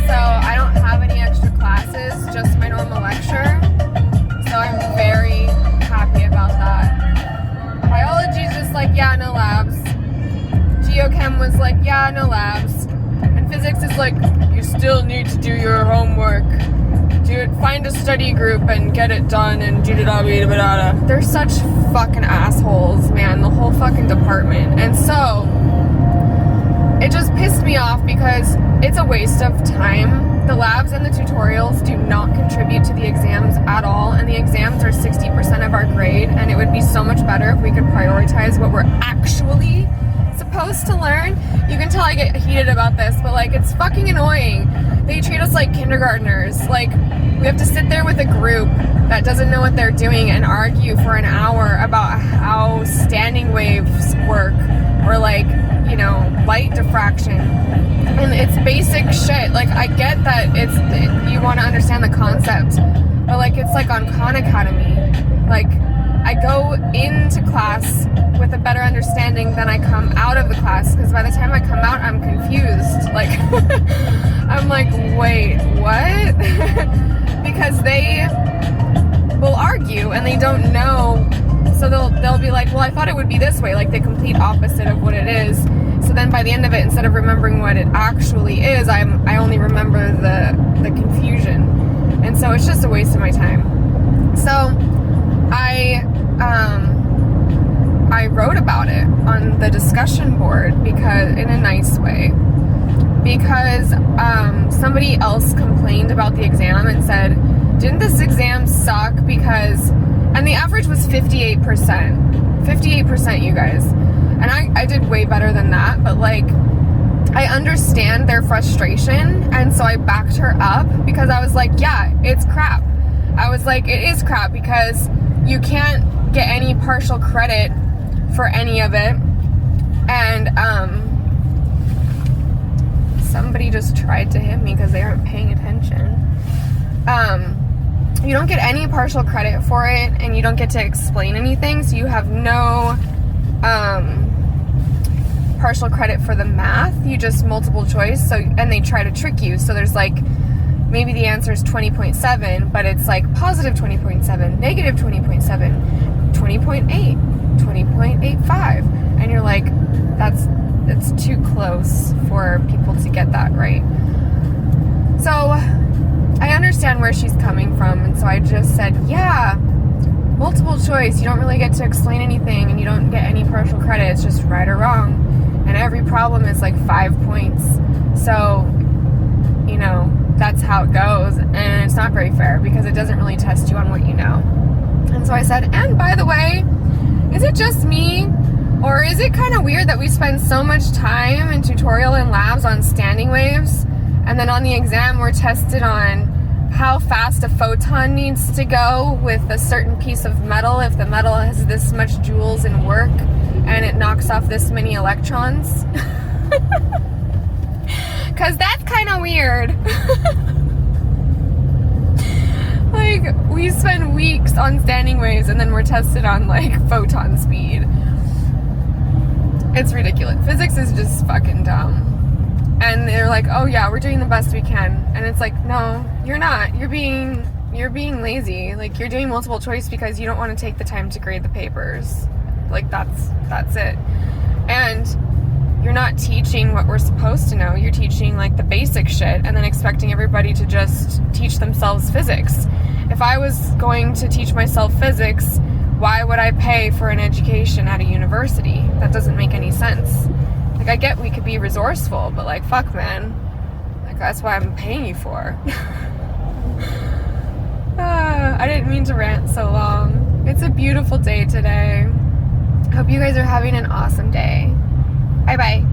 So I don't have any extra classes, just my normal lecture. So I'm very happy about that. Biology is just like, yeah, no labs. Geochem was like, yeah, no labs. And physics is like, you still need to do your homework. Find a study group and get it done and da-da-da-da-da-da. They're such fucking assholes, man, the whole fucking department. And so, it just pissed me off because it's a waste of time. The labs and the tutorials do not contribute to the exams at all, and the exams are 60% of our grade, and it would be so much better if we could prioritize what we're actually supposed to learn. You can tell I get heated about this, but like, it's fucking annoying. They treat us like kindergartners. Like, we have to sit there with a group that doesn't know what they're doing and argue for an hour about how standing waves work, or like, you know, light diffraction. And it's basic shit. Like, I get that you want to understand the concept, but like, it's like on Khan Academy. Like, I go into class with a better understanding than I come out of the class, because by the time I come out, I'm confused. Like, I'm like, wait, what? Because they will argue and they don't know, so they'll be like, well, I thought it would be this way, like the complete opposite of what it is. So then by the end of it, instead of remembering what it actually is, I only remember the confusion. And so it's just a waste of my time. So I wrote about it on the discussion board, because in a nice way, because somebody else complained about the exam and said, didn't this exam suck because, and the average was 58%, you guys. And I did way better than that, but like, I understand their frustration, and so I backed her up, because I was like, yeah, it's crap. I was like, it is crap, because you can't get any partial credit for any of it. And somebody just tried to hit me because they aren't paying attention. You don't get any partial credit for it, and you don't get to explain anything, so you have no partial credit for the math. You just multiple choice, so, and they try to trick you. So there's like, maybe the answer is 20.7, but it's like positive 20.7, negative 20.7, 20.8, 20.85, and you're like, it's too close for people to get that right. So I understand where she's coming from, and so I just said, yeah, multiple choice, you don't really get to explain anything, and you don't get any partial credit. It's just right or wrong, and every problem is like 5 points. So, you know, that's how it goes, and it's not very fair, because it doesn't really test you on what you know. And so I said, and by the way, is it just me, or is it kind of weird that we spend so much time in tutorial and labs on standing waves, and then on the exam we're tested on how fast a photon needs to go with a certain piece of metal, if the metal has this much joules in work and it knocks off this many electrons? Because that's kind of weird. Like, we spend weeks on standing waves, and then we're tested on like photon speed. It's ridiculous. Physics is just fucking dumb. And they're like, oh yeah, we're doing the best we can. And it's like, no, you're not. You're being lazy. Like, you're doing multiple choice because you don't want to take the time to grade the papers. Like, that's it. And you're not teaching what we're supposed to know. You're teaching like the basic shit, and then expecting everybody to just teach themselves physics. If I was going to teach myself physics, why would I pay for an education at a university? That doesn't make any sense. Like, I get we could be resourceful, but like, fuck, man. Like, that's what I'm paying you for. I didn't mean to rant so long. It's a beautiful day today. Hope you guys are having an awesome day. Bye-bye.